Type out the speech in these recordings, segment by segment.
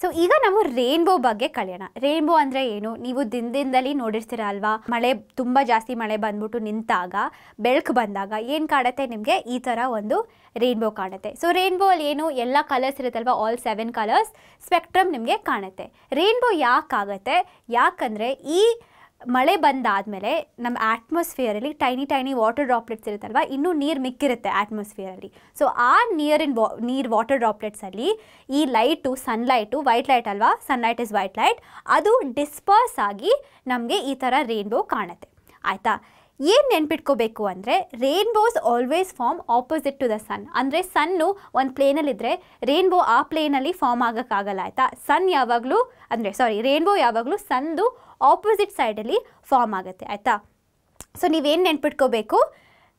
So ಈಗ ನಾವು rainbow ಬಗ್ಗೆ ಕಲಿಯೋಣ. ರೇನ್ಬೋ ಅಂದರೆ ಏನು? ನೀವು ದಿನದಿಂದಲೇ ನೋಡಿರ್ತೀರ ಅಲ್ವಾ, ತುಂಬ ಜಾಸ್ತಿ ಮಳೆ ಬಂದ್ಬಿಟ್ಟು ನಿಂತಾಗ ಬೆಳಕು ಬಂದಾಗ ಏನು ಕಾಣುತ್ತೆ ನಿಮಗೆ? ಈ ಥರ ಒಂದು ರೇನ್ಬೋ ಕಾಣುತ್ತೆ. ಸೊ ರೇನ್ಬೋ ಅಲ್ಲಿ ಏನು ಎಲ್ಲ ಕಲರ್ಸ್ ಇರುತ್ತಲ್ವ, ಆಲ್ 7 ಕಲರ್ಸ್ ಸ್ಪೆಕ್ಟ್ರಮ್ ನಿಮಗೆ ಕಾಣುತ್ತೆ. ರೇನ್ಬೋ ಯಾಕಾಗುತ್ತೆ? ಯಾಕಂದರೆ ಈ ಮಳೆ ಬಂದಾದಮೇಲೆ ನಮ್ಮ ಆಟ್ಮಾಸ್ಫಿಯರಲ್ಲಿ ಟೈನಿ ವಾಟರ್ ಡ್ರಾಪ್ಲೆಟ್ಸ್ ಇರುತ್ತಲ್ವ, ಇನ್ನೂ ನೀರು ಮಿಕ್ಕಿರುತ್ತೆ ಆಟ್ಮಾಸ್ಫಿಯರಲ್ಲಿ. ಸೊ ಆ ನೀರು ವಾಟರ್ ಡ್ರಾಪ್ಲೆಟ್ಸಲ್ಲಿ ಈ ಲೈಟು, ಸನ್ಲೈಟು, ವೈಟ್ ಲೈಟ್ ಅಲ್ವಾ, ಸನ್ಲೈಟ್ ಇಸ್ ವೈಟ್ ಲೈಟ್, ಅದು ಡಿಸ್ಪರ್ಸ್ ಆಗಿ ನಮಗೆ ಈ ಥರ ರೇನ್ಬೋ ಕಾಣುತ್ತೆ. ಆಯಿತಾ? ಏನು ನೆನ್ಪಿಟ್ಕೋಬೇಕು ಅಂದರೆ, rainbows always form opposite to the sun. ಅಂದರೆ ಸನ್ನು ಒಂದು ಪ್ಲೇನಲ್ಲಿದ್ದರೆ ರೇನ್ಬೋ ಆ ಪ್ಲೇನಲ್ಲಿ ಫಾರ್ಮ್ ಆಗೋಕ್ಕಾಗಲ್ಲ. ಆಯಿತಾ? ರೇನ್ಬೋ ಯಾವಾಗಲೂ ಸನ್ದು ಆಪೋಸಿಟ್ ಸೈಡಲ್ಲಿ ಫಾರ್ಮ್ ಆಗುತ್ತೆ. ಆಯಿತಾ? ಸೊ ನೀವೇನು ನೆನ್ಪಿಟ್ಕೋಬೇಕು?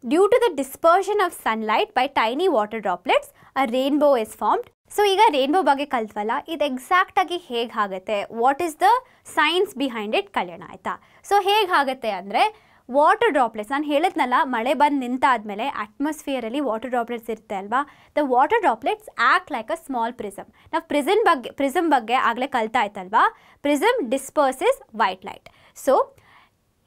Due to the dispersion of sunlight by tiny water droplets a rainbow is formed. So ಈಗ ರೇನ್ಬೋ ಬಗ್ಗೆ ಕಲ್ತ್ವಲ್ಲ, ಇದು ಎಕ್ಸಾಕ್ಟಾಗಿ ಹೇಗೆ ಆಗುತ್ತೆ, what is the science behind it ಕಲಿಯೋಣ. ಆಯಿತಾ? ಸೊ ಹೇಗಾಗುತ್ತೆ ಅಂದರೆ, ವಾಟರ್ ಡ್ರಾಪ್ಲೆಟ್ಸ್, ನಾನು ಹೇಳಿದ್ನಲ್ಲ, ಮಳೆ ಬಂದು ನಿಂತಾದ್ಮೇಲೆ ಅಟ್ಮಾಸ್ಫಿಯರಲ್ಲಿ ವಾಟರ್ ಡ್ರಾಪ್ಲೆಟ್ಸ್ ಇರುತ್ತೆ ಅಲ್ವಾ, the water droplets act like a small prism. ನಾವು ಪ್ರಿಸಮ್ ಬಗ್ಗೆ ಆಗಲೇ ಕಲ್ತಾ ಆಯ್ತಲ್ವಾ, ಪ್ರಿಸಮ್ ಡಿಸ್ಪರ್ಸಸ್ ವೈಟ್ ಲೈಟ್. ಸೊ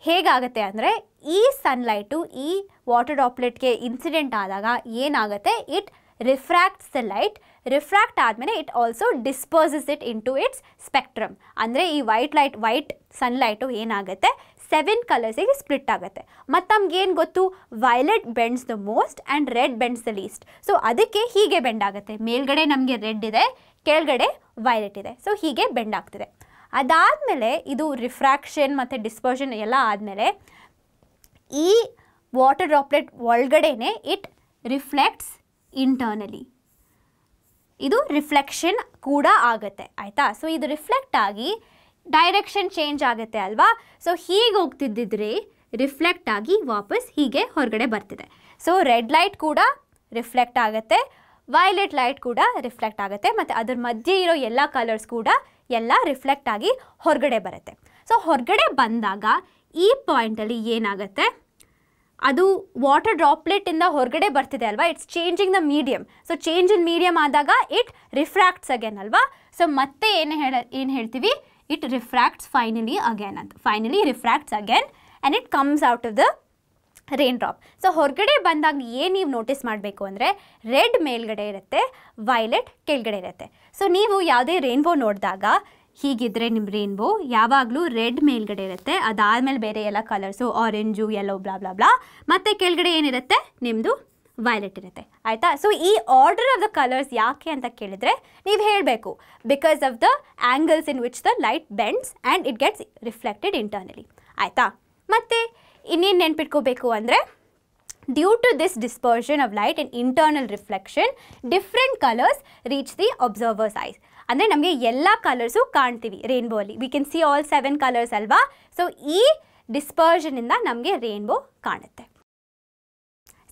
ಹೇಗಾಗುತ್ತೆ ಅಂದರೆ, ಈ ಸನ್ಲೈಟು ಈ ವಾಟರ್ ಡ್ರಾಪ್ಲೆಟ್ಗೆ ಇನ್ಸಿಡೆಂಟ್ ಆದಾಗ ಏನಾಗುತ್ತೆ, it refracts the light. Refract ಆದಮೇಲೆ it also disperses it into its spectrum. ಅಂದರೆ ಈ ವೈಟ್ ಸನ್ಲೈಟು ಏನಾಗುತ್ತೆ, 7 ಕಲರ್ಸಿಗೆ ಸ್ಪ್ಲಿಟ್ ಆಗುತ್ತೆ. ಮತ್ತು ನಮ್ಗೇನು ಗೊತ್ತು, violet bends the most and red bends the least. So ಅದಕ್ಕೆ ಹೀಗೆ ಬೆಂಡ್ ಆಗುತ್ತೆ. ಮೇಲ್ಗಡೆ ನಮಗೆ ರೆಡ್ ಇದೆ, ಕೆಳಗಡೆ ವೈಲೆಟ್ ಇದೆ. ಸೊ ಹೀಗೆ ಬೆಂಡ್ ಆಗ್ತಿದೆ. ಅದಾದಮೇಲೆ ಇದು ರಿಫ್ರಾಕ್ಷನ್ ಮತ್ತು ಡಿಸ್ಪರ್ಷನ್ ಎಲ್ಲ ಆದಮೇಲೆ ಈ ವಾಟರ್ ಡ್ರಾಪ್ಲೆಟ್ ಒಳಗಡೆನೆ ಇಟ್ ರಿಫ್ಲೆಕ್ಟ್ಸ್ ಇಂಟರ್ನಲಿ. ಇದು ರಿಫ್ಲೆಕ್ಷನ್ ಕೂಡ ಆಗುತ್ತೆ. ಆಯಿತಾ? ಸೊ ಇದು ರಿಫ್ಲೆಕ್ಟ್ ಆಗಿ ಡೈರೆಕ್ಷನ್ ಚೇಂಜ್ ಆಗುತ್ತೆ ಅಲ್ವಾ. ಸೊ ಹೀಗೆ ಹೋಗ್ತಿದ್ದಿದ್ರೆ ರಿಫ್ಲೆಕ್ಟ್ ಆಗಿ ವಾಪಸ್ ಹೀಗೆ ಹೊರಗಡೆ ಬರ್ತಿದೆ. ಸೊ ರೆಡ್ ಲೈಟ್ ಕೂಡ ರಿಫ್ಲೆಕ್ಟ್ ಆಗುತ್ತೆ, ವೈಲೆಟ್ ಲೈಟ್ ಕೂಡ ರಿಫ್ಲೆಕ್ಟ್ ಆಗುತ್ತೆ, ಮತ್ತು ಅದ್ರ ಮಧ್ಯೆ ಇರೋ ಎಲ್ಲ ಕಲರ್ಸ್ ಕೂಡ ಎಲ್ಲ ರಿಫ್ಲೆಕ್ಟ್ ಆಗಿ ಹೊರಗಡೆ ಬರುತ್ತೆ. ಸೊ ಹೊರಗಡೆ ಬಂದಾಗ ಈ ಪಾಯಿಂಟಲ್ಲಿ ಏನಾಗುತ್ತೆ, ಅದು ವಾಟರ್ ಡ್ರಾಪ್ಲೆಟಿಂದ ಹೊರಗಡೆ ಬರ್ತಿದೆ ಅಲ್ವಾ, it's changing the medium. So change in medium ಆದಾಗ ಇಟ್ ರಿಫ್ರಾಕ್ಟ್ಸ್ ಅಗೇನ್ ಅಲ್ವಾ. ಸೊ ಮತ್ತೆ ಏನು ಹೇಳ್ತೀವಿ, ಇಟ್ ರಿಫ್ರಾಕ್ಟ್ಸ್ ಫೈನಲಿ ಅಗೇನ್ ಅಂತ. Finally refracts again and it comes out of the raindrop. So ಹೊರಗಡೆ ಬಂದಾಗ ಏನು ನೀವು ನೋಟಿಸ್ ಮಾಡಬೇಕು ಅಂದರೆ, ರೆಡ್ ಮೇಲ್ಗಡೆ ಇರುತ್ತೆ, ವೈಲೆಟ್ ಕೆಳಗಡೆ ಇರುತ್ತೆ. ಸೊ ನೀವು ಯಾವುದೇ ರೇನ್ಬೋ ನೋಡಿದಾಗ ಹೀಗಿದ್ರೆ ನಿಮ್ಮ ರೇನ್ಬೋ ಯಾವಾಗಲೂ ರೆಡ್ ಮೇಲ್ಗಡೆ ಇರುತ್ತೆ, ಅದಾದಮೇಲೆ ಬೇರೆ ಎಲ್ಲ colours orange, yellow, blah blah blah, ಮತ್ತು ಕೆಳಗಡೆ ಏನಿರುತ್ತೆ ನಿಮ್ಮದು ವೈಲೆಟ್ ಇರುತ್ತೆ. ಆಯಿತಾ? ಸೊ ಈ ಆರ್ಡರ್ ಆಫ್ ದ ಕಲರ್ಸ್ ಯಾಕೆ ಅಂತ ಕೇಳಿದರೆ ನೀವು ಹೇಳಬೇಕು, because of the angles in which the light bends and it gets reflected internally. ಆಯಿತಾ? ಮತ್ತು ಇನ್ನೇನು ನೆನ್ಪಿಟ್ಕೋಬೇಕು ಅಂದರೆ, due to this dispersion of light and internal reflection, different colours reach the observer's eyes. ಅಂದರೆ ನಮಗೆ ಎಲ್ಲ ಕಲರ್ಸು ಕಾಣ್ತೀವಿ ರೇನ್ಬೋ ಅಲ್ಲಿ. We can see all 7 colours ಅಲ್ವಾ. ಸೊ ಈ ಡಿಸ್ಪರ್ಷನಿಂದ ನಮಗೆ ರೇನ್ಬೋ ಕಾಣುತ್ತೆ.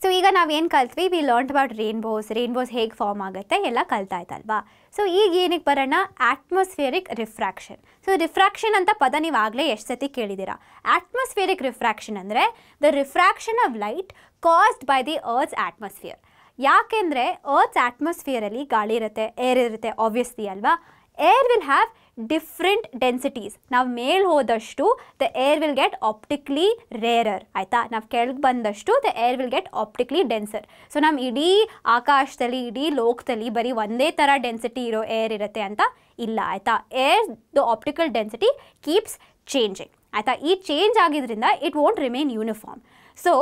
ಸೊ ಈಗ ನಾವೇನು ಕಲ್ತ್ವಿ, ವಿ ಲರ್ನ್ ಅಬೌಟ್ ರೇನ್ಬೋಸ್ ಹೇಗೆ ಫಾರ್ಮ್ ಆಗುತ್ತೆ ಎಲ್ಲ ಕಲ್ತಾಯ್ತಲ್ವಾ. ಸೊ ಈಗ ಏನಕ್ಕೆ ಬರೋಣ, ಆಟ್ಮಾಸ್ಫಿಯರಿಕ್ ರಿಫ್ರಾಕ್ಷನ್. ಸೊ ರಿಫ್ರಾಕ್ಷನ್ ಅಂತ ಪದ ನೀವು ಆಗಲೇ ಎಷ್ಟು ಸತಿ ಕೇಳಿದ್ದೀರಾ. ಆಟ್ಮಾಸ್ಫಿಯರಿಕ್ ರಿಫ್ರಾಕ್ಷನ್ ಅಂದರೆ the refraction of light caused by the earth's atmosphere. ಯಾಕೆಂದರೆ ಅರ್ತ್ಸ್ ಆಟ್ಮಾಸ್ಫಿಯರಲ್ಲಿ ಗಾಳಿ ಇರುತ್ತೆ, ಏರ್ ಇರುತ್ತೆ, ಆಬ್ವಿಯಸ್ಲಿ ಅಲ್ವಾ. Air will have different densities. ನಾವು ಮೇಲೆ ಹೋದಷ್ಟು the air will get optically rarer. ಆಯಿತಾ? ನಾವು ಕೆಳಗೆ ಬಂದಷ್ಟು the air will get optically denser. So ನಮ್ಮ ಇಡೀ ಆಕಾಶದಲ್ಲಿ, ಇಡೀ ಲೋಕದಲ್ಲಿ ಬರೀ ಒಂದೇ ಥರ ಡೆನ್ಸಿಟಿ ಇರೋ ಏರ್ ಇರುತ್ತೆ ಅಂತ ಇಲ್ಲ. ಆಯಿತಾ? Air the optical density keeps changing. ಆಯಿತಾ? ಈ ಚೇಂಜ್ ಆಗಿದ್ರಿಂದ it won't remain uniform. So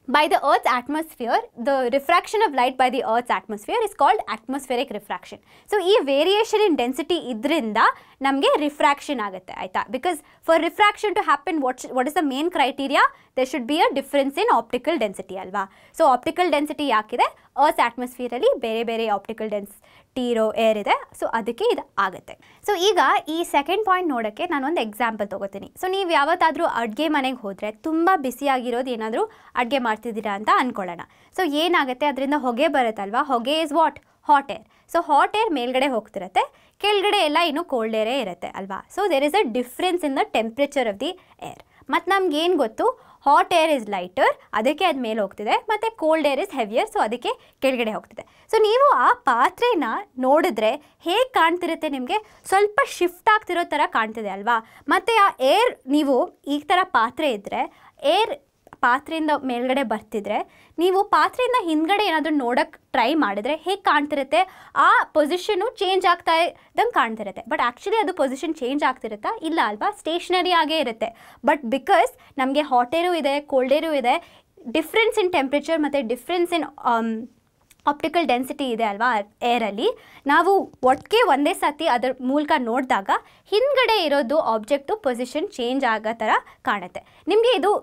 by the Earth's atmosphere, the refraction of light by the Earth's atmosphere is called atmospheric refraction. So ಈ variation in density ಇದರಿಂದ ನಮಗೆ refraction ಆಗುತ್ತೆ. ಆಯಿತಾ? Because for refraction to happen what is the main criteria, there should be a difference in optical density ಅಲ್ವಾ. So optical density ಯಾಕಿದೆ, earth ಅಟ್ಮಾಸ್ಫಿಯರಲ್ಲಿ ಬೇರೆ ಬೇರೆ ಆಪ್ಟಿಕಲ್ ಡೆನ್ಸಿಟಿ ಇರೋ ಏರ್ ಇದೆ. ಸೊ ಅದಕ್ಕೆ ಇದು ಆಗುತ್ತೆ. ಸೊ ಈಗ ಈ ಸೆಕೆಂಡ್ ಪಾಯಿಂಟ್ ನೋಡೋಕ್ಕೆ ನಾನೊಂದು ಎಕ್ಸಾಂಪಲ್ ತೊಗೋತೀನಿ. ಸೊ ನೀವು ಯಾವತ್ತಾದರೂ ಅಡುಗೆ ಮನೆಗೆ ಹೋದರೆ ತುಂಬ ಬಿಸಿಯಾಗಿರೋದು ಏನಾದರೂ ಅಡುಗೆ ಮಾಡ್ತಿದ್ದೀರಾ ಅಂತ ಅಂದ್ಕೊಳ್ಳೋಣ. ಸೊ ಏನಾಗುತ್ತೆ, ಅದರಿಂದ ಹೊಗೆ ಬರುತ್ತಲ್ವಾ. ಹೊಗೆ is what, hot air. So hot air ಮೇಲ್ಗಡೆ ಹೋಗ್ತಿರುತ್ತೆ, ಕೆಳಗಡೆ ಎಲ್ಲ ಇನ್ನೂ ಕೋಲ್ಡ್ ಏರೇ ಇರುತ್ತೆ ಅಲ್ವಾ. So there is a difference in the temperature of the air. ಮತ್ತು ನಮ್ಗೇನು ಗೊತ್ತು, ಹಾಟ್ ಏರ್ ಇಸ್ ಲೈಟರ್, ಅದಕ್ಕೆ ಅದು ಮೇಲೆ ಹೋಗ್ತಿದೆ, ಮತ್ತು cold air is heavier, so ಅದಕ್ಕೆ ಕೆಳಗಡೆ ಹೋಗ್ತಿದೆ. ಸೊ ನೀವು ಆ ಪಾತ್ರೆನ ನೋಡಿದ್ರೆ ಹೇಗೆ ಕಾಣ್ತಿರುತ್ತೆ ನಿಮಗೆ, ಸ್ವಲ್ಪ ಶಿಫ್ಟ್ ಆಗ್ತಿರೋ ಥರ ಕಾಣ್ತಿದೆ ಅಲ್ವಾ. ಮತ್ತು ಆ ಏರ್, ನೀವು ಈ ಥರ ಪಾತ್ರೆ ಇದ್ದರೆ ಏರ್ ಪಾತ್ರೆಯಿಂದ ಮೇಲ್ಗಡೆ ಬರ್ತಿದ್ರೆ, ನೀವು ಪಾತ್ರೆಯಿಂದ ಹಿಂದ್ಗಡೆ ಏನಾದರೂ ನೋಡೋಕ್ಕೆ ಟ್ರೈ ಮಾಡಿದ್ರೆ ಹೇಗೆ ಕಾಣ್ತಿರುತ್ತೆ, ಆ ಪೊಸಿಷನು ಚೇಂಜ್ ಆಗ್ತಾ ಇದ್ದಂಗೆ ಕಾಣ್ತಿರುತ್ತೆ. ಬಟ್ ಆ್ಯಕ್ಚುಲಿ ಅದು ಪೊಸಿಷನ್ ಚೇಂಜ್ ಆಗ್ತಿರುತ್ತಾ, ಇಲ್ಲ ಅಲ್ವಾ, ಸ್ಟೇಷನರಿ ಆಗೇ ಇರುತ್ತೆ. ಬಟ್ ಬಿಕಾಸ್ ನಮಗೆ ಹಾಟ್ ಏರು ಇದೆ, ಕೋಲ್ಡ್ ಏರು ಇದೆ, ಡಿಫ್ರೆನ್ಸ್ ಇನ್ ಟೆಂಪ್ರೇಚರ್ ಮತ್ತು ಡಿಫ್ರೆನ್ಸ್ ಇನ್ ಆಪ್ಟಿಕಲ್ ಡೆನ್ಸಿಟಿ ಇದೆ ಅಲ್ವಾ ಏರಲ್ಲಿ, ನಾವು ಒಟ್ಟಿಗೆ ಒಂದೇ ಸತಿ ಅದರ ಮೂಲಕ ನೋಡಿದಾಗ ಹಿಂದ್ಗಡೆ ಇರೋದು ಆಬ್ಜೆಕ್ಟು ಪೊಸಿಷನ್ ಚೇಂಜ್ ಆಗೋ ಥರ ಕಾಣುತ್ತೆ. ನಿಮಗೆ ಇದು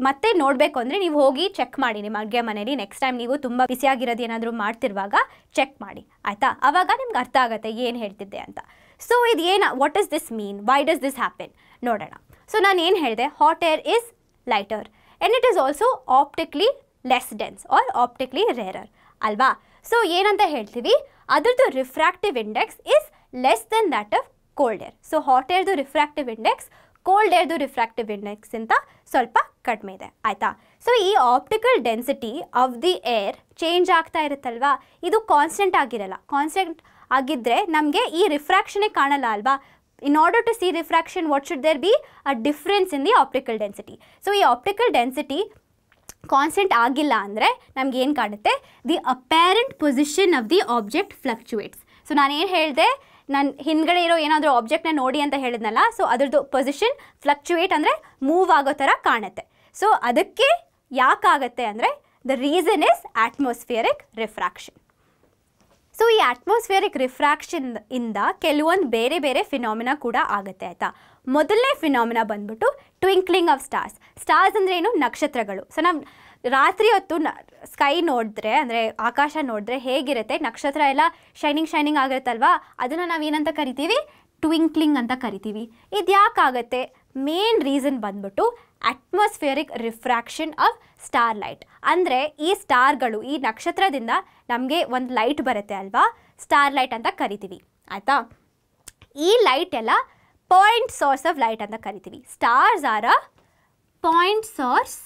ಮತ್ತೆ ನೋಡಬೇಕು ಅಂದರೆ ನೀವು ಹೋಗಿ ಚೆಕ್ ಮಾಡಿ ನಿಮ್ಮ ಅಡುಗೆ ಮನೇಲಿ. ನೆಕ್ಸ್ಟ್ ಟೈಮ್ ನೀವು ತುಂಬ ಬಿಸಿಯಾಗಿರೋದು ಏನಾದರೂ ಮಾಡ್ತಿರುವಾಗ ಚೆಕ್ ಮಾಡಿ, ಆಯಿತಾ. ಆವಾಗ ನಿಮ್ಗೆ ಅರ್ಥ ಆಗುತ್ತೆ ಏನು ಹೇಳ್ತಿದ್ದೆ ಅಂತ. ಸೊ ಇದು ಏನು, what is this mean, why does this happen ನೋಡೋಣ. ಸೊ ನಾನು ಏನು ಹೇಳಿದೆ, hot air is lighter and it is also optically less dense or optically rarer ಅಲ್ವಾ. ಸೊ ಏನಂತ ಹೇಳ್ತೀವಿ, ಅದರದ್ದು refractive index is less than that of cold air. So hot ಏರ್ದು refractive index cold ಏರ್ದು ರಿಫ್ರಾಕ್ಟಿವ್ ಇಂಡೆಕ್ಸಿಂತ ಸ್ವಲ್ಪ ಕಡಿಮೆ ಇದೆ, ಆಯಿತಾ. ಸೊ ಈ optical density of the air change ಆಗ್ತಾ ಇರುತ್ತಲ್ವಾ, ಇದು ಕಾನ್ಸ್ಟೆಂಟ್ ಆಗಿರಲ್ಲ. ಕಾನ್ಸ್ಟೆಂಟ್ ಆಗಿದ್ದರೆ ನಮಗೆ ಈ ರಿಫ್ರಾಕ್ಷನೇ ಕಾಣಲ್ಲ ಅಲ್ವಾ. In order to see refraction what should there be a difference in the optical density. So ಈ ಆಪ್ಟಿಕಲ್ ಡೆನ್ಸಿಟಿ ಕಾನ್ಸ್ಟೆಂಟ್ ಆಗಿಲ್ಲ ಅಂದರೆ ನಮ್ಗೆ ಏನು ಕಾಣುತ್ತೆ, the apparent position of the object fluctuates. So ನಾನೇನು ಹೇಳಿದೆ, ನಾನು ಹಿಂದ್ಗಡೆ ಇರೋ ಏನಾದರೂ ಆಬ್ಜೆಕ್ಟ್ನ ನೋಡಿ ಅಂತ ಹೇಳಿದ್ನಲ್ಲ, ಸೊ ಅದ್ರದ್ದು ಪೊಸಿಷನ್ ಫ್ಲಕ್ಚುಯೇಟ್ ಅಂದರೆ ಮೂವ್ ಆಗೋ ಥರ ಕಾಣುತ್ತೆ. ಸೊ ಅದಕ್ಕೆ ಯಾಕಾಗತ್ತೆ ಅಂದರೆ the reason is atmospheric refraction. So ಈ ಅಟ್ಮಾಸ್ಫಿಯರಿಕ್ ರಿಫ್ರಾಕ್ಷನ್ ಇಂದ ಕೆಲವೊಂದು ಬೇರೆ ಬೇರೆ ಫಿನಾಮಿನಾ ಕೂಡ ಆಗುತ್ತೆ, ಆಯಿತಾ. ಮೊದಲನೇ ಫಿನಾಮಿನಾ ಬಂದ್ಬಿಟ್ಟು ಟ್ವಿಂಕ್ಲಿಂಗ್ ಆಫ್ ಸ್ಟಾರ್ಸ್. ಸ್ಟಾರ್ಸ್ ಅಂದರೆ ಏನು, ನಕ್ಷತ್ರಗಳು. ಸೊ ನಾವು ರಾತ್ರಿ ಹೊತ್ತು ಸ್ಕೈ ನೋಡಿದ್ರೆ, ಅಂದರೆ ಆಕಾಶ ನೋಡಿದ್ರೆ ಹೇಗಿರುತ್ತೆ, ನಕ್ಷತ್ರ ಎಲ್ಲ ಶೈನಿಂಗ್ ಆಗಿರುತ್ತಲ್ವಾ, ಅದನ್ನು ನಾವು ಏನಂತ ಕರಿತೀವಿ, ಟ್ವಿಂಕ್ಲಿಂಗ್ ಅಂತ ಕರಿತೀವಿ. ಇದು ಯಾಕಾಗತ್ತೆ, ಮೇನ್ ರೀಸನ್ ಬಂದ್ಬಿಟ್ಟು atmospheric refraction off star light. ಅಂದರೆ ಈ ಸ್ಟಾರ್ಗಳು, ಈ ನಕ್ಷತ್ರದಿಂದ ನಮಗೆ ಒಂದು ಲೈಟ್ ಬರುತ್ತೆ ಅಲ್ವಾ, ಸ್ಟಾರ್ ಲೈಟ್ ಅಂತ ಕರಿತೀವಿ, ಆಯಿತಾ. ಈ ಲೈಟ್ ಎಲ್ಲ ಪಾಯಿಂಟ್ ಸೋರ್ಸ್ ಆಫ್ ಲೈಟ್ ಅಂತ ಕರಿತೀವಿ. Stars are a point source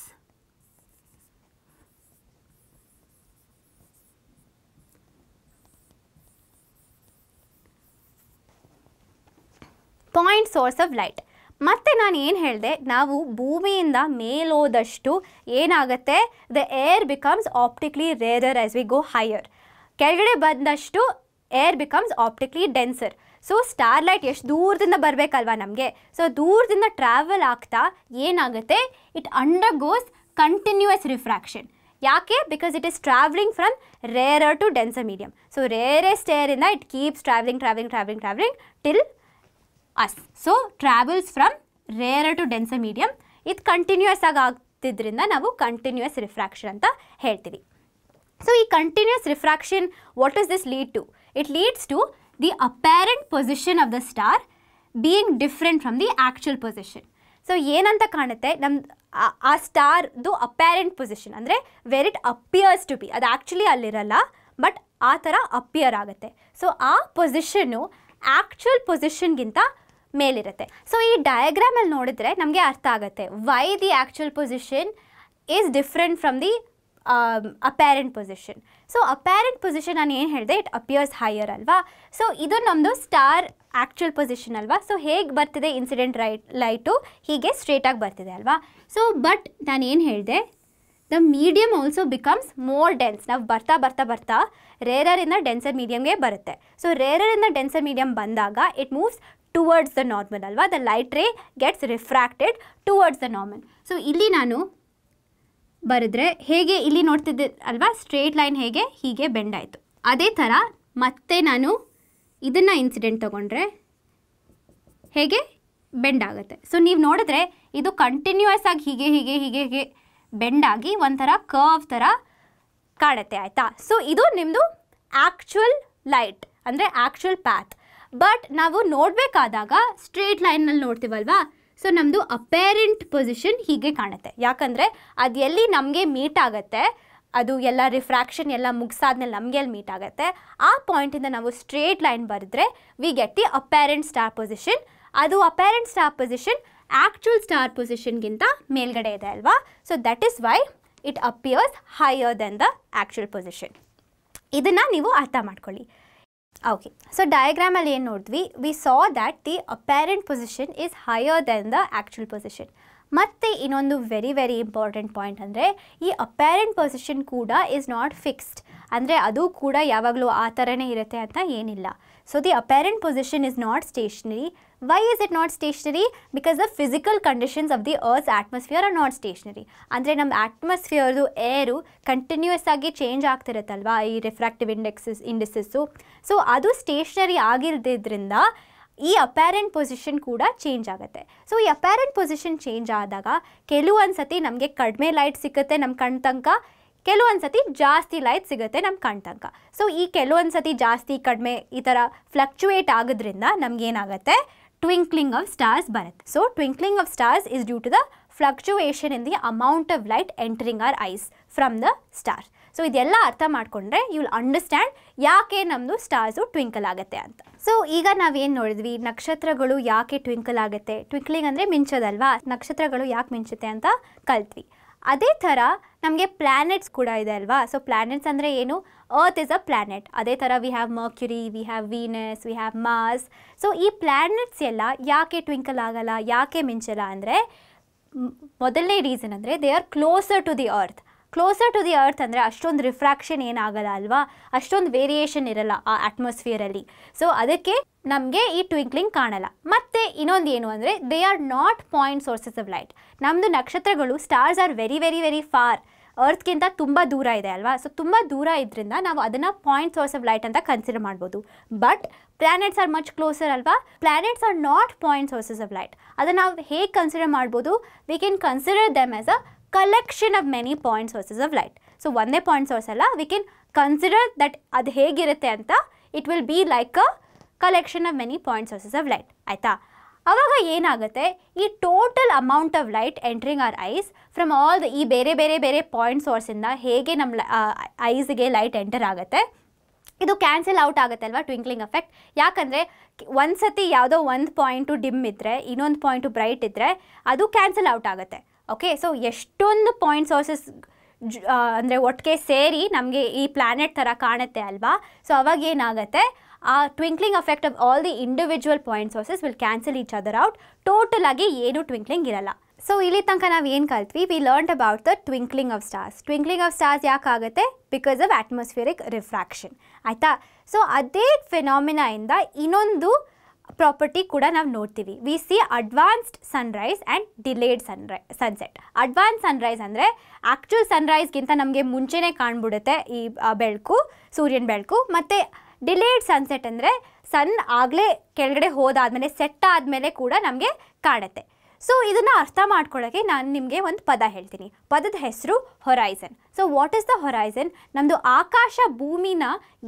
of light. ಮತ್ತು ನಾನು ಏನು ಹೇಳಿದೆ, ನಾವು ಭೂಮಿಯಿಂದ ಮೇಲೋದಷ್ಟು ಏನಾಗುತ್ತೆ, the air becomes optically rarer as we go higher. ಕೆಳಗಡೆ ಬಂದಷ್ಟು air becomes optically denser. So star light ಎಷ್ಟು ದೂರದಿಂದ ಬರಬೇಕಲ್ವ ನಮಗೆ, ಸೊ ದೂರದಿಂದ ಟ್ರಾವೆಲ್ ಆಗ್ತಾ ಏನಾಗುತ್ತೆ, ಇಟ್ ಅಂಡರ್ಗೋಸ್ ಕಂಟಿನ್ಯೂಯಸ್ ರಿಫ್ರಾಕ್ಷನ್. ಯಾಕೆ, because it is travelling from rarer to denser medium. So rarest ಏರಿಂದ it keeps travelling till us. So travels from rarer to denser medium. ಇದು ಕಂಟಿನ್ಯೂಯಸ್ ಆಗಿ ಆಗ್ತಿದ್ರಿಂದ ನಾವು ಕಂಟಿನ್ಯೂಯಸ್ ರಿಫ್ರಾಕ್ಷನ್ ಅಂತ ಹೇಳ್ತೀವಿ. ಸೊ ಈ continuous refraction what is this lead to, it leads to the apparent position of the star being different from the actual position. So ಏನಂತ ಕಾಣುತ್ತೆ, ಆ ಸ್ಟಾರ್ದು ಅಪ್ಯಾರೆಂಟ್ ಪೊಸಿಷನ್ ಅಂದರೆ where it appears to be, ಅದು actually ಅಲ್ಲಿರಲ್ಲ, but ಆ ಥರ appear ಆಗುತ್ತೆ. ಸೊ ಆ ಪೊಸಿಷನ್ನು ಆ್ಯಕ್ಚುಯಲ್ ಪೊಸಿಷನ್ಗಿಂತ ಮೇಲಿರುತ್ತೆ. ಸೊ ಈ ಡಯಾಗ್ರಾಮಲ್ಲಿ ನೋಡಿದರೆ ನಮಗೆ ಅರ್ಥ ಆಗುತ್ತೆ why the actual position is different from the apparent position. So apparent position ನಾನು ಏನು ಹೇಳಿದೆ, ಇಟ್ ಅಪಿಯರ್ಸ್ ಹೈಯರ್ ಅಲ್ವಾ. ಸೊ ಇದು ನಮ್ಮದು ಸ್ಟಾರ್ ಆ್ಯಕ್ಚುಯಲ್ ಪೊಸಿಷನ್ ಅಲ್ವಾ. ಸೊ ಹೇಗೆ ಬರ್ತಿದೆ ಇನ್ಸಿಡೆಂಟ್ ಲೈಟು, ಹೀಗೆ ಸ್ಟ್ರೇಟಾಗಿ ಬರ್ತಿದೆ ಅಲ್ವಾ. ಸೊ ಬಟ್ ನಾನು ಏನು ಹೇಳಿದೆ, the medium also becomes more dense. ನಾವು ಬರ್ತಾ ರೇರರಿಂದ ಡೆನ್ಸರ್ ಮೀಡಿಯಮ್ಗೆ ಬರುತ್ತೆ. ಸೊ ರೇರರಿಂದ ಡೆನ್ಸರ್ ಮೀಡಿಯಮ್ ಬಂದಾಗ it moves towards the normal ಅಲ್ವಾ. The light ray gets refracted towards the normal. So ಇಲ್ಲಿ ನಾನು ಬರೆದ್ರೆ ಹೇಗೆ ಇಲ್ಲಿ ನೋಡ್ತಿದ್ದೆ ಅಲ್ವಾ, ಸ್ಟ್ರೇಟ್ ಲೈನ್ ಹೇಗೆ ಹೀಗೆ ಬೆಂಡ್ ಆಯಿತು. ಅದೇ ಥರ ಮತ್ತೆ ನಾನು ಇದನ್ನು ಇನ್ಸಿಡೆಂಟ್ ತೊಗೊಂಡ್ರೆ ಹೇಗೆ ಬೆಂಡ್ ಆಗುತ್ತೆ. ಸೊ ನೀವು ನೋಡಿದ್ರೆ ಇದು ಕಂಟಿನ್ಯೂಯಸ್ ಆಗಿ ಹೀಗೆ ಬೆಂಡಾಗಿ ಒಂಥರ ಕರ್ವ್ ಥರ ಕಾಣುತ್ತೆ, ಆಯಿತಾ. ಸೊ ಇದು ನಿಮ್ಮದು ಆ್ಯಕ್ಚುಯಲ್ ಲೈಟ್ ಅಂದರೆ ಆ್ಯಕ್ಚುಯಲ್ ಪ್ಯಾತ್. ಬಟ್ ನಾವು ನೋಡಬೇಕಾದಾಗ ಸ್ಟ್ರೇಟ್ ಲೈನಲ್ಲಿ ನೋಡ್ತೀವಲ್ವಾ, ಸೊ ನಮ್ಮದು ಅಪೇರೆಂಟ್ ಪೊಸಿಷನ್ ಹೀಗೆ ಕಾಣುತ್ತೆ. ಯಾಕಂದರೆ ಅದು ಎಲ್ಲಿ ನಮಗೆ ಮೀಟ್ ಆಗುತ್ತೆ, ಅದು ಎಲ್ಲ ರಿಫ್ರಾಕ್ಷನ್ ಎಲ್ಲ ಮುಗಿಸಾದ್ಮೇಲೆ ನಮಗೆ ಎಲ್ಲಿ ಮೀಟ್ ಆಗುತ್ತೆ, ಆ ಪಾಯಿಂಟಿಂದ ನಾವು ಸ್ಟ್ರೇಟ್ ಲೈನ್ ಬರೆದ್ರೆ we get the apparent star position. ಅದು apparent star position actual star ಪೊಸಿಷನ್ಗಿಂತ ಮೇಲ್ಗಡೆ ಇದೆ ಅಲ್ವಾ. So that is why it appears higher then the actual position. ಇದನ್ನು ನೀವು ಅರ್ಥ ಮಾಡ್ಕೊಳ್ಳಿ. ಓಕೆ, ಸೊ ಡಯಾಗ್ರಾಮಲ್ಲಿ ಏನು ನೋಡಿದ್ವಿ, we saw that the apparent position is higher then the actual position. ಮತ್ತು ಇನ್ನೊಂದು ವೆರಿ ವೆರಿ ಇಂಪಾರ್ಟೆಂಟ್ ಪಾಯಿಂಟ್ ಅಂದರೆ ಈ ಅಪ್ಯಾರೆಂಟ್ ಪೊಸಿಷನ್ ಕೂಡ ಈಸ್ ನಾಟ್ ಫಿಕ್ಸ್ಡ್, ಅಂದರೆ ಅದು ಕೂಡ ಯಾವಾಗಲೂ ಆ ಥರನೇ ಇರುತ್ತೆ ಅಂತ ಏನಿಲ್ಲ. So the apparent position is not stationary. Why is it not stationary? Because the physical conditions of the earth's atmosphere are not stationary. ಅಂದರೆ ನಮ್ಮ ಆಟ್ಮಾಸ್ಫಿಯರ್ದು ಏರು ಕಂಟಿನ್ಯೂಯಸ್ ಆಗಿ ಚೇಂಜ್ ಆಗ್ತಿರುತ್ತಲ್ವಾ ಈ ರಿಫ್ರಾಕ್ಟಿವ್ ಇಂಡಿಸಸ್ಸು. ಸೊ ಅದು ಸ್ಟೇಷನರಿ ಆಗಿಲ್ದಿದ್ರಿಂದ ಈ ಅಪ್ಯಾರೆಂಟ್ ಪೊಸಿಷನ್ ಕೂಡ ಚೇಂಜ್ ಆಗುತ್ತೆ. ಸೊ ಈ ಅಪ್ಯಾರೆಂಟ್ ಪೊಸಿಷನ್ ಚೇಂಜ್ ಆದಾಗ ಕೆಲವೊಂದು ಸತಿ ನಮಗೆ ಕಡಿಮೆ ಲೈಟ್ ಸಿಗುತ್ತೆ ನಮ್ಮ ಕಣ್ ತನಕ, ಕೆಲವೊಂದು ಸತಿ ಜಾಸ್ತಿ ಲೈಟ್ ಸಿಗುತ್ತೆ ನಮ್ಮ ಕಣ್ ತನಕ. ಸೊ ಈ ಕೆಲವೊಂದು ಸತಿ ಜಾಸ್ತಿ ಕಡಿಮೆ ಈ ಥರ ಫ್ಲಕ್ಚುಯೇಟ್ ಆಗೋದ್ರಿಂದ ನಮಗೇನಾಗುತ್ತೆ, ಟ್ವಿಂಕ್ಲಿಂಗ್ ಆಫ್ ಸ್ಟಾರ್ಸ್ ಬರುತ್ತೆ. So twinkling of stars is due to the fluctuation in the amount of light entering our eyes from the star. So ಇದೆಲ್ಲ ಅರ್ಥ ಮಾಡಿಕೊಂಡ್ರೆ ಯು ವಿಲ್ ಅಂಡರ್ಸ್ಟ್ಯಾಂಡ್ ಯಾಕೆ ನಮ್ಮದು ಸ್ಟಾರ್ಸು ಟ್ವಿಂಕಲ್ ಆಗುತ್ತೆ ಅಂತ. ಸೊ ಈಗ ನಾವೇನು ನೋಡಿದ್ವಿ, ನಕ್ಷತ್ರಗಳು ಯಾಕೆ ಟ್ವಿಂಕಲ್ ಆಗುತ್ತೆ, ಟ್ವಿಂಕ್ಲಿಂಗ್ ಅಂದರೆ ಮಿಂಚೋದಲ್ವಾ, ನಕ್ಷತ್ರಗಳು ಯಾಕೆ ಮಿಂಚುತ್ತೆ ಅಂತ ಕಲ್ತ್ವಿ. ಅದೇ ಥರ ನಮಗೆ ಪ್ಲ್ಯಾನೆಟ್ಸ್ ಕೂಡ ಇದೆ ಅಲ್ವಾ. ಸೊ ಪ್ಲ್ಯಾನೆಟ್ಸ್ ಅಂದರೆ ಏನು, ಅರ್ತ್ ಇಸ್ ಅ ಪ್ಲ್ಯಾನೆಟ್. ಅದೇ ಥರ we have Mercury, we have Venus, we have Mars. So ಈ ಪ್ಲ್ಯಾನೆಟ್ಸ್ ಎಲ್ಲ ಯಾಕೆ ಟ್ವಿಂಕಲ್ ಆಗಲ್ಲ, ಯಾಕೆ ಮಿಂಚಲ್ಲ ಅಂದರೆ ಮೊದಲನೇ ರೀಸನ್ ಅಂದರೆ they are closer to the earth. Closer to the earth ಅಂದರೆ ಅಷ್ಟೊಂದು ರಿಫ್ರಾಕ್ಷನ್ ಏನಾಗಲ್ಲ ಅಲ್ವಾ, ಅಷ್ಟೊಂದು ವೇರಿಯೇಷನ್ ಇರಲ್ಲ ಆ ಅಟ್ಮಾಸ್ಫಿಯರಲ್ಲಿ. ಸೊ ಅದಕ್ಕೆ ನಮಗೆ ಈ ಟ್ವಿಂಕ್ಲಿಂಗ್ ಕಾಣಲ್ಲ. ಮತ್ತು ಇನ್ನೊಂದು ಏನು ಅಂದರೆ they are not point sources of light. ನಮ್ಮದು ನಕ್ಷತ್ರಗಳು stars are very very very far, ಅರ್ತ್ಗಿಂತ ತುಂಬ ದೂರ ಇದೆ ಅಲ್ವಾ. ಸೊ ತುಂಬ ದೂರ ಇದರಿಂದ ನಾವು ಅದನ್ನು ಪಾಯಿಂಟ್ ಸೋರ್ಸ್ ಆಫ್ ಲೈಟ್ ಅಂತ ಕನ್ಸಿಡರ್ ಮಾಡ್ಬೋದು. But planets are much closer ಅಲ್ವಾ. Planets are not point sources of light. ಅದನ್ನು ನಾವು ಹೇಗೆ ಕನ್ಸಿಡರ್ ಮಾಡ್ಬೋದು, we can consider them as a collection of many point sources of light. So ಒಂದೇ point source ಅಲ್ಲ, we can consider that ಅದು ಹೇಗಿರುತ್ತೆ ಅಂತ it will be like a collection of many point sources of light. ಆಯಿತಾ. ಆವಾಗ ಏನಾಗುತ್ತೆ, ಈ total amount of light entering hour eyes from all ಈ ಬೇರೆ ಬೇರೆ ಬೇರೆ ಪಾಯಿಂಟ್ ಸೋರ್ಸಿಂದ ಹೇಗೆ ನಮ್ಮ ಐಸ್ಗೆ ಲೈಟ್ ಎಂಟರ್ ಆಗುತ್ತೆ, ಇದು ಕ್ಯಾನ್ಸಲ್ ಔಟ್ ಆಗುತ್ತೆ ಅಲ್ವಾ ಟ್ವಿಂಕ್ಲಿಂಗ್ ಎಫೆಕ್ಟ್. ಯಾಕಂದರೆ ಒಂದು ಸತಿ ಯಾವುದೋ ಒಂದು ಪಾಯಿಂಟು ಡಿಮ್ ಇದ್ದರೆ ಇನ್ನೊಂದು ಪಾಯಿಂಟು ಬ್ರೈಟ್ ಇದ್ದರೆ ಅದು ಕ್ಯಾನ್ಸಲ್ ಔಟ್ ಆಗುತ್ತೆ. ಓಕೆ, ಸೊ ಎಷ್ಟೊಂದು ಪಾಯಿಂಟ್ ಸೋರ್ಸಸ್ ಅಂದರೆ ಒಟ್ಟಿಗೆ ಸೇರಿ ನಮಗೆ ಈ ಪ್ಲ್ಯಾನೆಟ್ ಥರ ಕಾಣುತ್ತೆ ಅಲ್ವಾ. ಸೊ ಅವಾಗ ಏನಾಗುತ್ತೆ, ಆ twinkling effect of all the individual point sources will cancel each other out. Total ಆಗಿ ಏನು ಟ್ವಿಂಕ್ಲಿಂಗ್ ಇರಲ್ಲ. ಸೊ ಇಲ್ಲಿ ತನಕ ನಾವು ಏನು ಕಲ್ತ್ವಿ, we learned about the twinkling of stars. Twinkling of stars ಯಾಕಾಗುತ್ತೆ, ಬಿಕಾಸ್ ಆಫ್ ಅಟ್ಮಾಸ್ಫಿಯರಿಕ್ ರಿಫ್ರಾಕ್ಷನ್. ಆಯಿತಾ. ಸೊ ಅದೇ ಫಿನಾಮಿನಾಯಿಂದ ಇನ್ನೊಂದು ಪ್ರಾಪರ್ಟಿ ಕೂಡ ನಾವು ನೋಡ್ತೀವಿ. We see advanced sunrise and delayed sunset. Advance sunrise ಅಂದರೆ ಆ್ಯಕ್ಚುಲ್ ಸನ್ರೈಸ್ಗಿಂತ ನಮಗೆ ಮುಂಚೆನೇ ಕಾಣ್ಬಿಡುತ್ತೆ ಈ ಬೆಳಕು, ಸೂರ್ಯನ ಬೆಳಕು. ಮತ್ತು ಡಿಲೇಡ್ ಸನ್ಸೆಟ್ ಅಂದರೆ ಸನ್ ಆಗಲೇ ಕೆಳಗಡೆ ಹೋದಾದಮೇಲೆ ಸೆಟ್ ಆದಮೇಲೆ ಕೂಡ ನಮಗೆ ಕಾಣುತ್ತೆ. ಸೊ ಇದನ್ನು ಅರ್ಥ ಮಾಡ್ಕೊಳ್ಳೋಕ್ಕೆ ನಾನು ನಿಮಗೆ ಒಂದು ಪದ ಹೇಳ್ತೀನಿ. ಪದದ ಹೆಸರು horizon. So what is the horizon? ನಮ್ಮದು ಆಕಾಶ ಭೂಮಿನ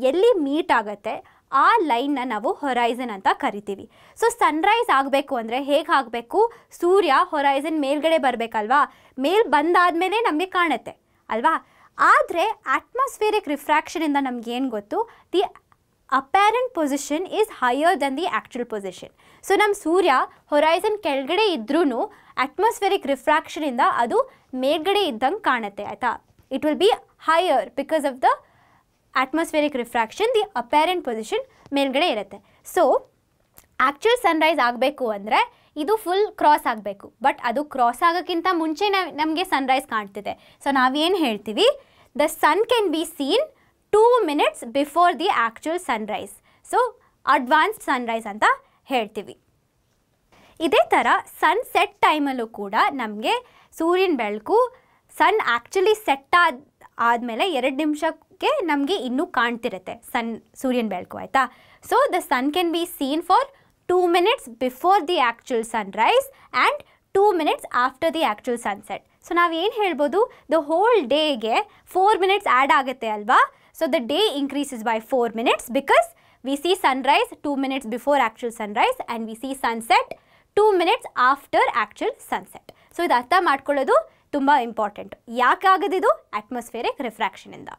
ಎಲ್ಲಿ ಮೀಟ್ ಆಗುತ್ತೆ ಆ ಲೈನ್ನ ನಾವು ಹೊರೈಸನ್ ಅಂತ ಕರಿತೀವಿ. ಸೊ ಸನ್ರೈಸ್ ಆಗಬೇಕು ಅಂದರೆ ಹೇಗೆ ಆಗಬೇಕು, ಸೂರ್ಯ ಹೊರೈಸನ್ ಮೇಲ್ಗಡೆ ಬರಬೇಕಲ್ವಾ, ಮೇಲ್ ಬಂದಾದಮೇಲೆ ನಮಗೆ ಕಾಣುತ್ತೆ ಅಲ್ವಾ. ಆದರೆ ಅಟ್ಮಾಸ್ಫಿಯರಿಕ್ ರಿಫ್ರಾಕ್ಷನಿಂದ ನಮಗೇನು ಗೊತ್ತು, the apparent position is higher then the actual position. So ನಮ್ಮ ಸೂರ್ಯ ಹೊರೈಸನ್ ಕೆಳಗಡೆ ಇದ್ರೂ ಅಟ್ಮಾಸ್ಫಿಯರಿಕ್ ರಿಫ್ರಾಕ್ಷನಿಂದ ಅದು ಮೇಲ್ಗಡೆ ಇದ್ದಂಗೆ ಕಾಣುತ್ತೆ. ಆಯಿತಾ. It will be higher because of the atmospheric refraction. The apparent position ಮೇಲ್ಗಡೆ ಇರುತ್ತೆ. ಸೊ ಆ್ಯಕ್ಚುಲ್ ಸನ್ರೈಸ್ ಆಗಬೇಕು ಅಂದರೆ ಇದು ಫುಲ್ ಕ್ರಾಸ್ ಆಗಬೇಕು. ಬಟ್ ಅದು ಕ್ರಾಸ್ ಆಗೋಕ್ಕಿಂತ ಮುಂಚೆ ನಮಗೆ ಸನ್ರೈಸ್ ಕಾಣ್ತಿದೆ. ಸೊ ನಾವೇನು ಹೇಳ್ತೀವಿ, the sun can be seen 2 minutes before the actual sunrise. So advanced sunrise ಅಂತ ಹೇಳ್ತೀವಿ. ಇದೇ ಥರ ಸನ್ಸೆಟ್ ಟೈಮಲ್ಲೂ ಕೂಡ ನಮಗೆ ಸೂರ್ಯನ ಬೆಳಕು ಸನ್ ಆ್ಯಕ್ಚುಲಿ ಸೆಟ್ ಆದಮೇಲೆ 2 ನಿಮಿಷಕ್ಕೆ ನಮಗೆ ಇನ್ನೂ ಕಾಣ್ತಿರುತ್ತೆ ಸೂರ್ಯನ ಬೆಳಕು. ಆಯಿತಾ. So the sun can be seen for 2 minutes before the actual sunrise and 2 minutes after the actual sunset. So ನಾವೇನು ಹೇಳ್ಬೋದು, ದ ಹೋಲ್ ಡೇಗೆ 4 minutes ಆ್ಯಡ್ ಆಗುತ್ತೆ ಅಲ್ವಾ. So the day increases by 4 minutes because we see sunrise 2 minutes before actual sunrise and we see sunset 2 minutes after actual sunset. So ಇದು ಅರ್ಥ ಮಾಡ್ಕೊಳ್ಳೋದು ತುಂಬ important. ಯಾಕೆ ಆಗೋದಿದು, ಅಟ್ಮಾಸ್ಫಿಯರಿಕ್ ರಿಫ್ರಾಕ್ಷನಿಂದ.